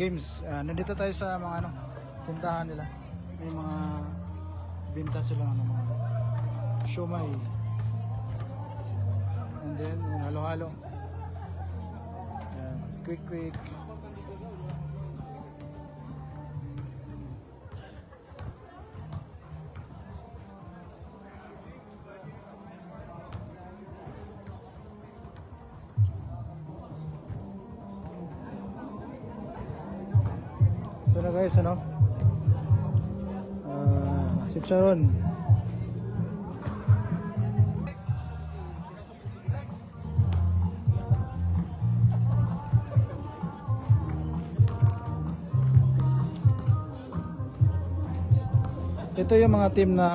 games. Nandito tayo sa mga tindahan nila. May mga binta sila mga siomai. And then yung halo-halo. Quick. Ito na guys, si Charon. Ito yung mga team na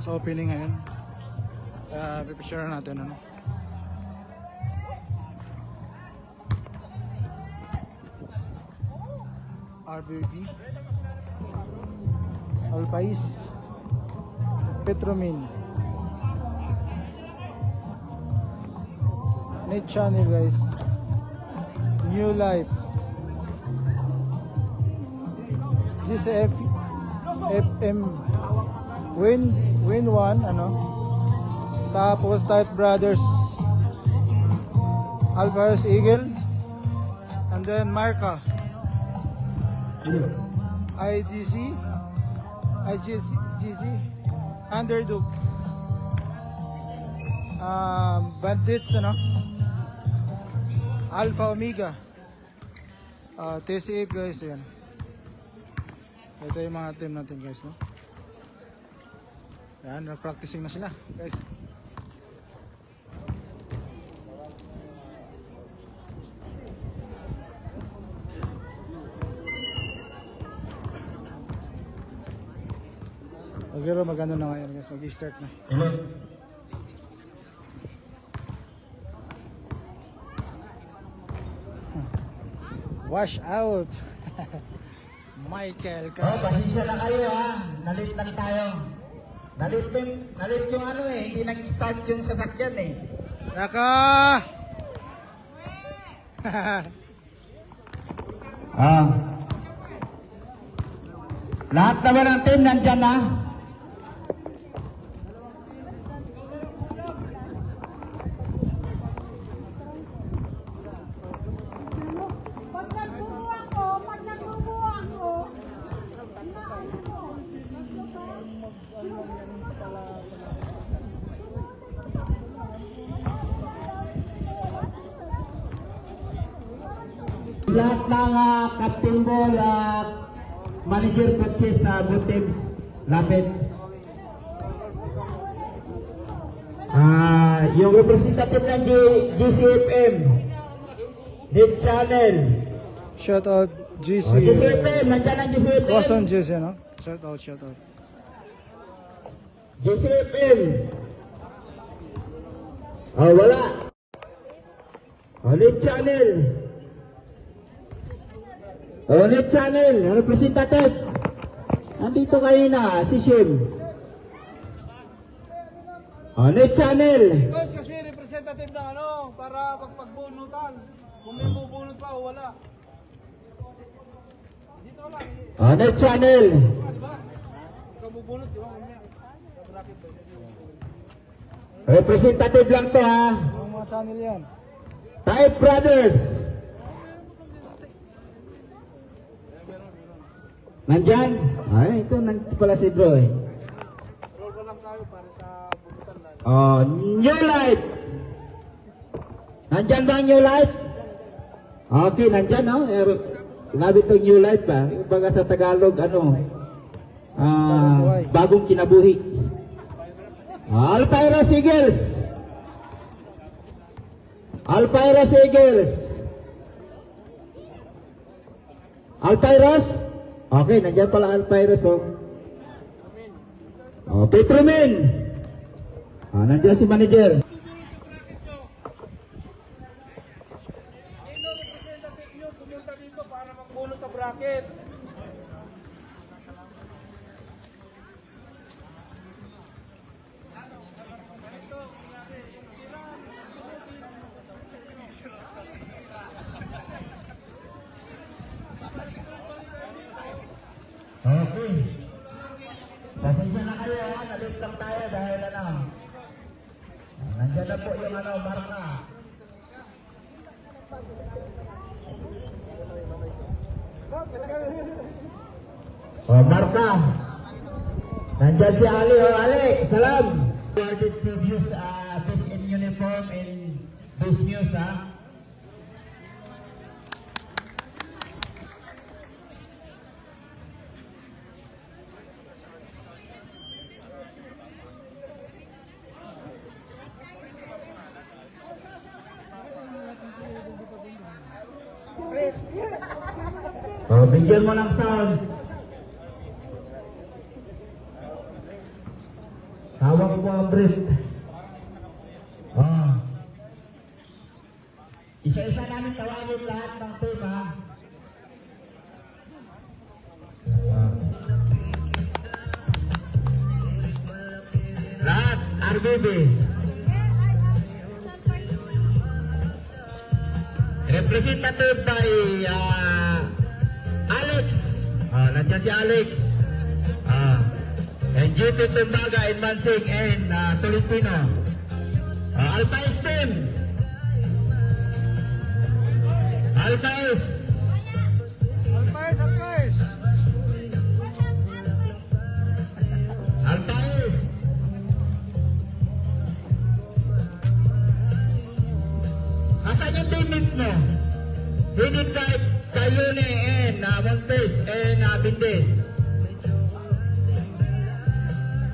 sa opening ngayon. Pipicture natin RBB, Alpais, Petromin, Net Channel guys, New Life, GCF, FM, Win 1, tapos Tight Brothers, Alvarez Eagle, and then Marca, IGC, Underdog, Bandits, Alpha Omega, TCF guys, yan. Ito yung mga team natin guys, Yan, practicing na sila guys. Pero maganda na ngayon guys, mag-start na. Wash out. Michael ka. Pasensya na kayo nalit lang tayo. Nalit yung hindi nag-start yung sasakyan Naka! Lahat naman ng team nandyan na. Lahat ng captain ball manager coaches sa both teams lapit. Yung representative ng GCFM, Net Channel, Shout out GC. GCFM, nandiyan ang GCFM. Wasn't GC, Shout out. GCFM. Wala. Net Channel. Net Channel, representative. Nandito kayo na, si Shim. Net Channel. Because kasi representative ng para pagbunutan. Kung may bubunot pa o wala. Dito lang. Net Channel. Diba? Kung bubunot, diba? Representative lang to Yung mga channel yan. Tight Brothers. Nandyan? Ay, ito nandito pala si Bro Roll ko lang tayo para sa bunutan lang. New Light. Nandyan ba ang New Light? Okay, nandyan Sinabi itong New Light ba? Yung baga sa Tagalog, bagong kinabuhi. Alpairos Eagles. Alpairos? Okay, nandiyan pala Alpairos Petromin. Nandiyan si manager. Sino representative nyo pumunta dito para magbunot sa bracket? Okay. Pasensya na kayo, ha? Nalit lang tayo dahil ano. Nandiyan na po yung ano, marka. Marka. Nandiyan si Ali, Ali, salam. Awarded previous best in uniform in best news, ha? Bigyan mo ng sound. Hawak mo ang brief. Isa-isa namin tawagin lahat ng team, ha? Lahat, RBB. Representative by Alex. Nandiyan si Alex. And GP Tumbaga in Mansing and Tolentino. Alpais team. Alpais. Alpais, Alpais! Alpais. Asan yung teammate mo? Hinintay Kayune and Montes and Bindes.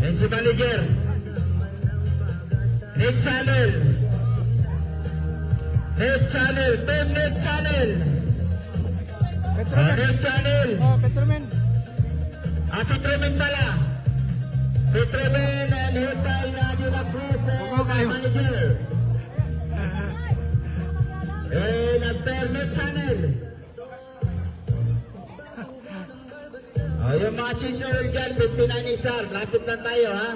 And si manager. Net Channel. Net Channel. Team Net Channel. Petromen. Net Channel. Oh, Petromen. Petromen pala. Petromen and Hintay De La Cruz and manager. And after Net Channel. Yung mga change oil dyan, 59 isar. Lapit lang tayo, ha?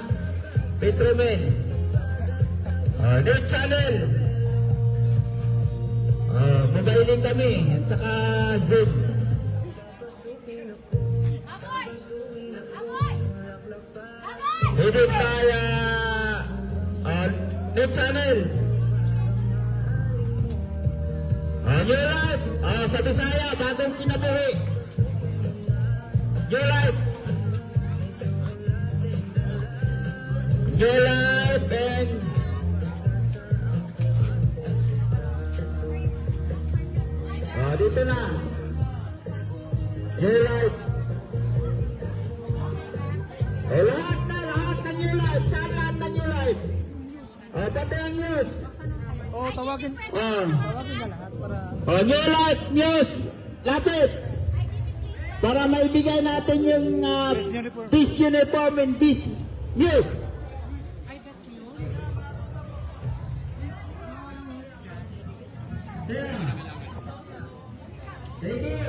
Petromen. Net Channel. Magaling kami. At saka Zed. Edit tayo. Net Channel. New Life. Sa Bisaya, bagong kinabuhi. New Life. New Life and dito na. New Life. Lahat ng New Life. Saan lahat ng New Life? Pati ang news. Oh, tawagin. Tawagin na lahat para... New Life News. Lapit. Para maibigay natin yung Best Uniform and Best News. Sige.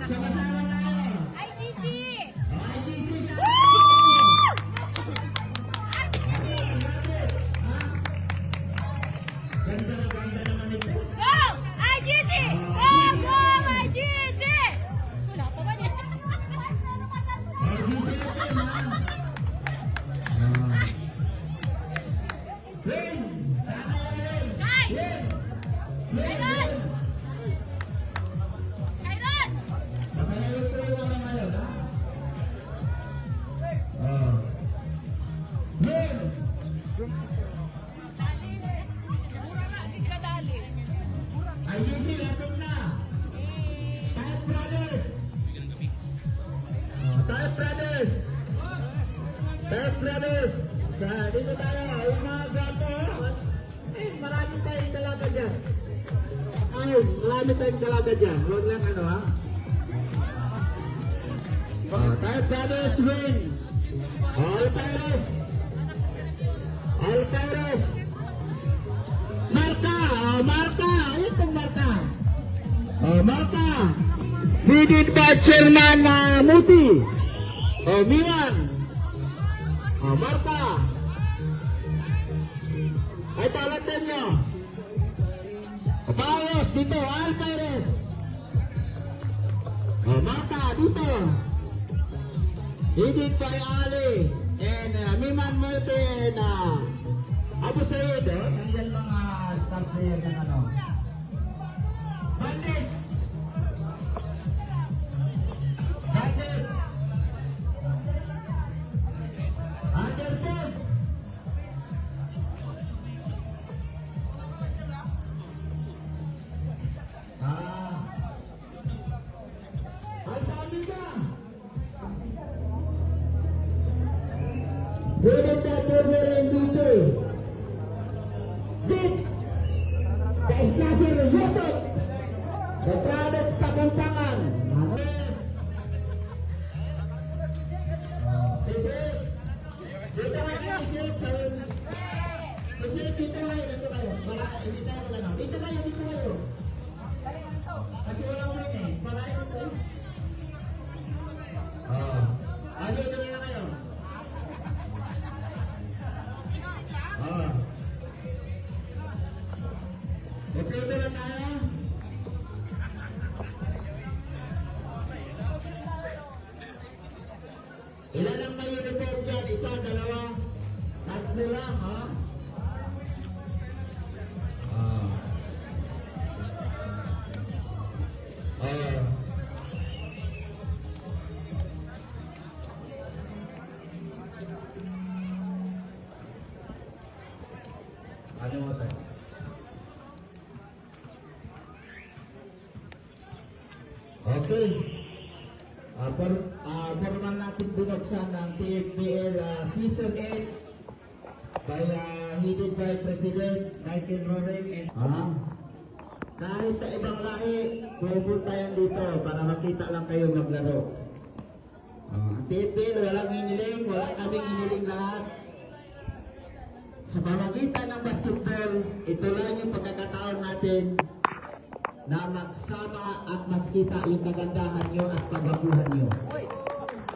Sama-sama tayo. IGC! IGC. Ganda naman ito. Go! IGC! Go! Go! IGC! Wala pa ba niya? IGC natin, ha? Win! Sana yan, win! Ay! Win! Kailan? Kailan? Makayaw po yung mga ngayon, ha? Win! IGC, lapit na! Type Brothers! Type Brothers! Type Brothers! Dito tayo, yung mga gapo. Marami tayong dalaga dyan. Ayun, marami tayong dalaga dyan. Huwag lang ano, ha? Type Brothers win! All Pirates! All Pirates! Marka! Marka! Ayun pong Marka! Marka! Leaded by Chairman Muti! Miwan! Marka! Ay, talatin nyo! Paos! dito. Al Perez. Marta, dito. Higit by Ali. And Miman Martin. Abu Said. Nandiyan mga star player ng ano. Bandits. Bandits. Underfoot. Ang dami ka. Unit na turner and dito. Dit. Kaislasir Yotot. The product Tagantangan. Dito kayo, dito kayo, dito kayo. Dito kayo. Kasi walang win eh. Parahin ito. Ano ito na kayo? Nagpito na tayo. Ilan ang may uniform dyan? Isa, dalawa, tatlo lang, ha? Ano mo tayo? Okay. Formal natin binuksan ng TFPL Season 8 by headed by President Michael Roring and kahit sa ibang lahi, pupunta yan dito para makita lang kayong naglaro. Ang TFPL, walang hiniling, wala kaming hiniling lahat. Sa pamagitan ng basketball, ito lang yung pagkakataon natin na magsama at magkita yung kagandahan nyo at pagbaguhan nyo.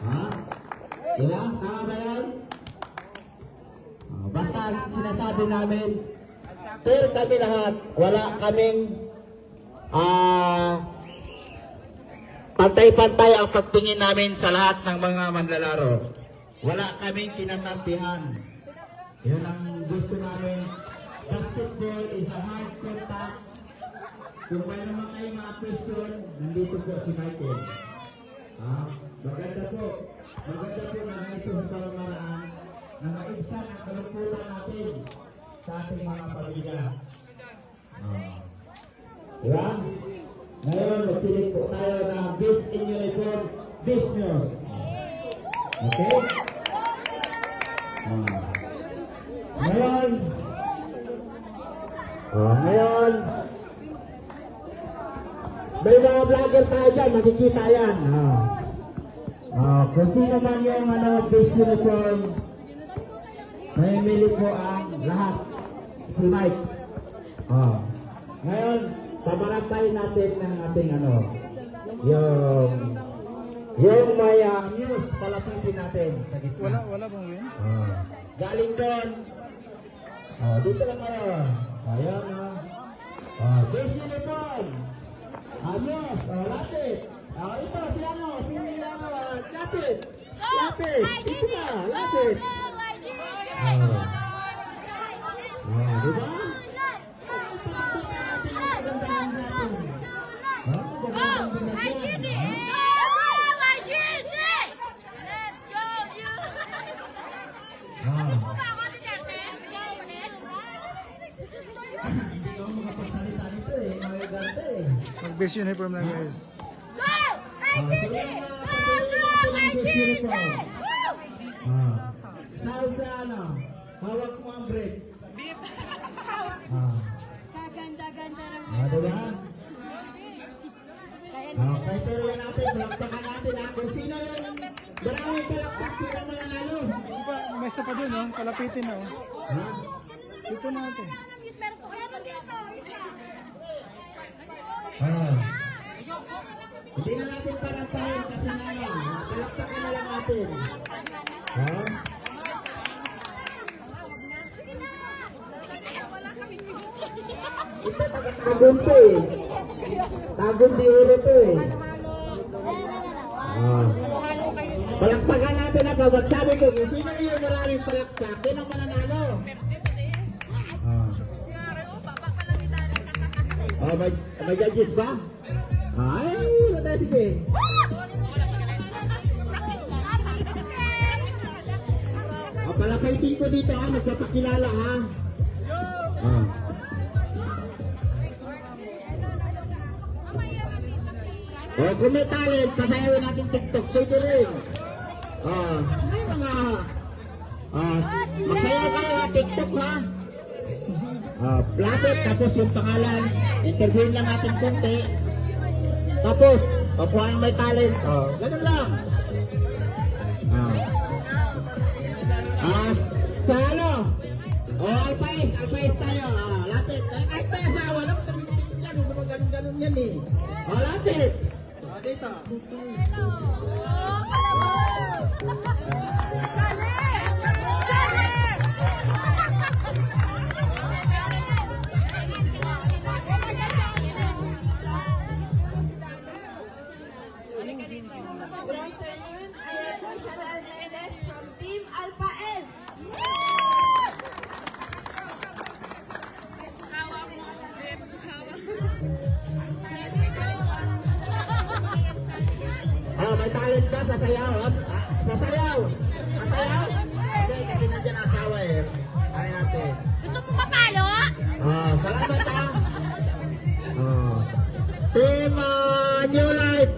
Ha? Diba? Tama ba yan? Basta sinasabi namin, fair kami lahat, wala kaming pantay-pantay ang pagtingin namin sa lahat ng mga manlalaro. Wala kaming kinakampihan. Yun ang gusto namin. Basketball is a hard contact. Kung may naman kayong mga question, nandito po si Michael. Maganda po na ito sa pamamaraan na maibsan ang kalungkutan natin sa ating mga pamilya. Diba? Ngayon, magsilip po tayo ng Best in Uniform Business. Okay? Ngayon, may mga vlogger tayo dyan, makikita yan. Kung sino man yung base uniform, may mili po ang lahat. Si Mike. Ngayon, pamarapay natin ng ating yung may news, palapitin natin sa gitna. Wala bang win? Galing doon. Dito lang kayo. Ayan, base uniform. Ayos, lapis. Ito, si lapis. Lapis. Ito na, lapis. Diba? Mag-base uniform lang guys. Sa hawak mo ang break. Kaganda-ganda ng Diba? Criteria natin, palakpakan natin kung sino yung maraming palakpak sila mananalo. May isa pa dun palapitin na Dito natin. Hindi na natin palampahin kasi palakpakan na lang natin. Ito pagkakabunto Tagong di oro to eh. Palakpakan natin ang pagsabi ko. Kung sino yung maraming palakpak, yun ang mananalo. May judges ba? Ay, wala sige. Palakaitin ko dito ha, magpapakilala ha. Kung may talent, pasayawin natin TikTok, pwede rin. Magsayaw kayo ha, TikTok ha. Lapit, tapos yung pangalan, interviewin lang natin konti. Tapos, kung may talent, ganun lang. Sa ano? Alpais tayo. Lapit. Kahit may asawa, ganun yan eh. Lapit. Dito. From Team Alpha S. May talent ka sa sayaw. Sa sayaw. Sasayaw? Hindi, kasi nandiyan ang asawa eh. Ay natin. Gusto mo mapalo? Salamat ha. Team New Life.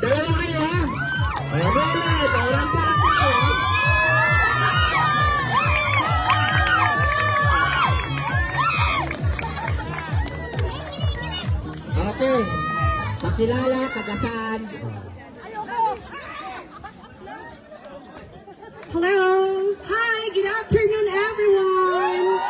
Dalawa kayo ha. New Life. Orang pa lang kayo ha. Okay. Pakilala, tagasaan. Hello. Hi, good afternoon, everyone.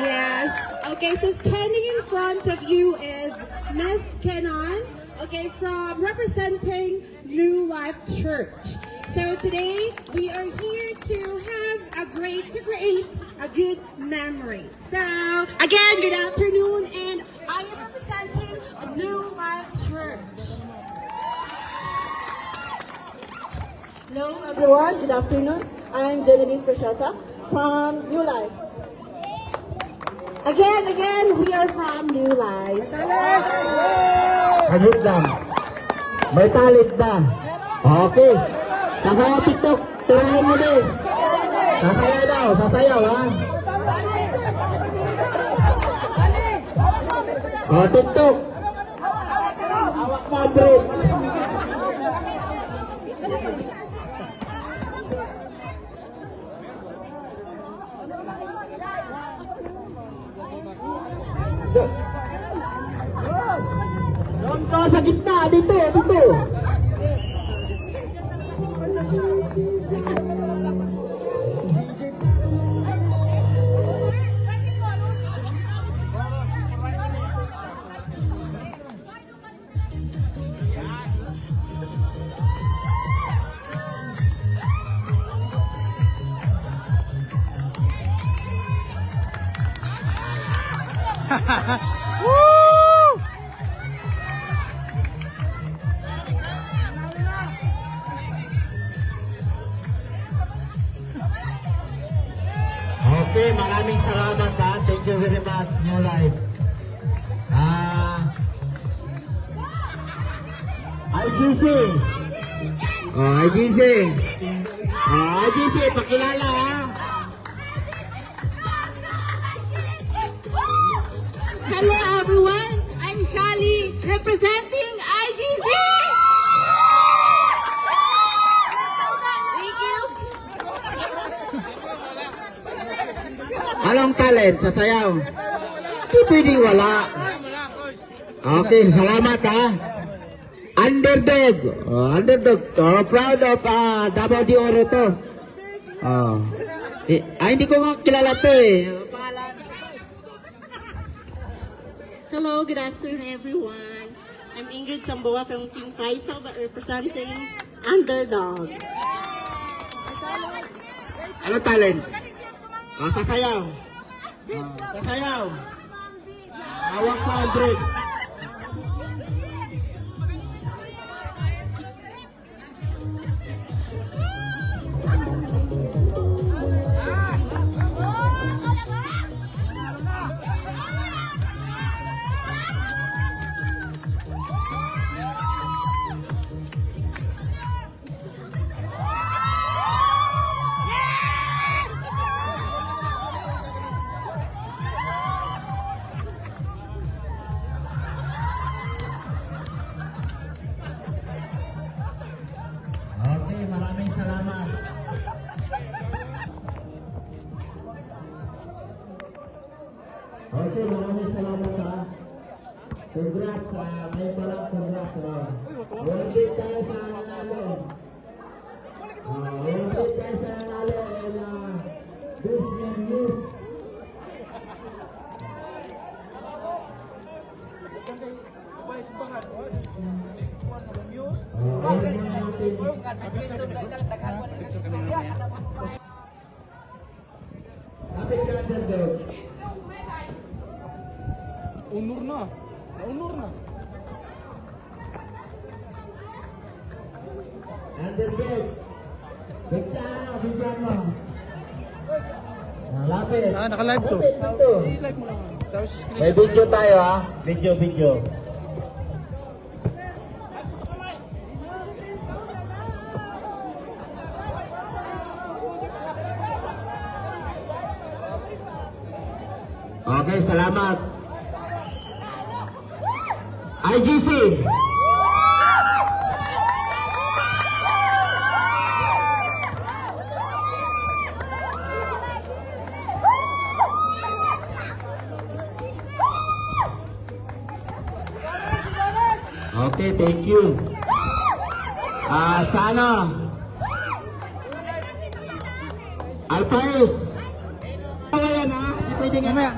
Yes. Okay, so standing in front of you is Miss Kenon, okay, from representing New Life Church. So today, we are here to create a good memory. So, again, good afternoon, and I am representing New Life Church. Hello everyone, good afternoon. I'm Jeneline Preciosa from New Life. Again, we are from New Life. Hagit lang. May talent ba? Okay. Sasayaw TikTok. Turahin mo din. Sasayaw daw. Sasayaw ha. TikTok. Hawak mo ang break. Doon ka sa gitna, dito. Okay, maraming salamat ha. Thank you very much, New Life. IGC. IGC. IGC, pakilala ha. Hello everyone, I'm Shali representing IGC. Thank you. Anong talent sa sayaw? Di pwedeng wala. Okay, salamat ha. Underdog. Underdog. Proud of Davao de Oro to. Hindi ko nga kilala to eh. Hello, good afternoon everyone. I'm Ingrid Samboa from Team Faisal but representing Underdog. Ano talent? Sasayaw. Sasayaw. Hawak mo ang break. Congrats, may palang congrats. Wala tayo sa nanalo. Wala tayo sa nanalo. Business News. Unur na. Unur na. Underdog. Bigyan mo. Lapit. Naka-live to. I-like mo lang. Tapos screen. May video tayo ha. Video. Okay, salamat. IGC. Okay, thank you. Sana. Alpais. Ayan ha. Pwede nga. Mamaya.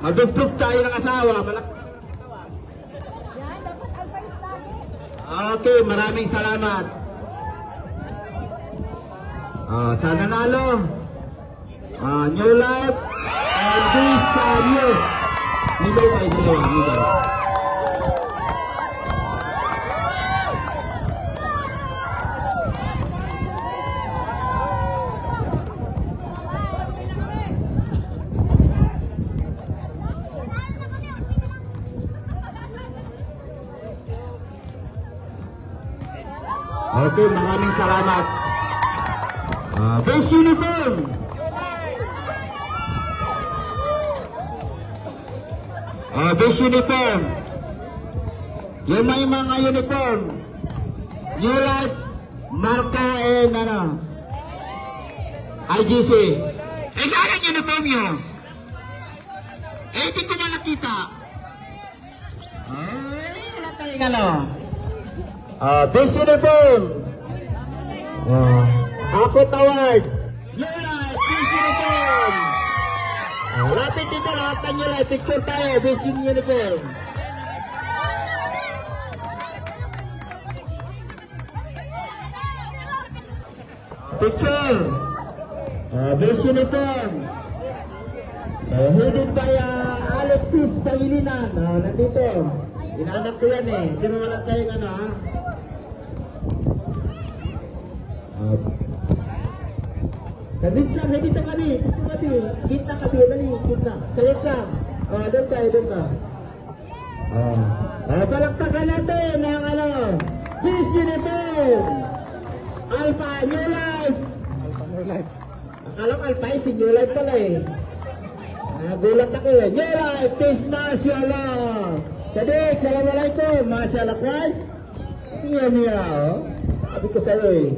Magdugtog tayo ng asawa. Okay, maraming salamat. Sa nanalo. New Life and this news. Middle tayo dalawa. Middle. Okay, maraming salamat. Best uniform. Best uniform. Yung may mga uniform. New Life, Marka, and IGC. Saan ang uniform nyo? Hindi ko na nakita. Wala tayong best uniform. Ako tawag. New Life, best uniform. Lapit dito lahat ng New Life. Picture tayo, best uniform. Picture. Best uniform. Headed by Alexis Pangilinan. Nandito. Inaanak ko yan eh. Hindi mo walang tayong ha. Kadit lang, dito kami. Kita kami, dali. Kita. Kadit lang. Doon ka. Palakpakan natin ang Miss Uniform. Alpha New Life. New Life. Akala ko Alpha si New Life pala eh. Nagulat ako eh. New Life, Miss Mashallah. Kadik, Assalamualaikum. Mashallah Christ. Tingnan niya oh. Sabi ko sa'yo eh.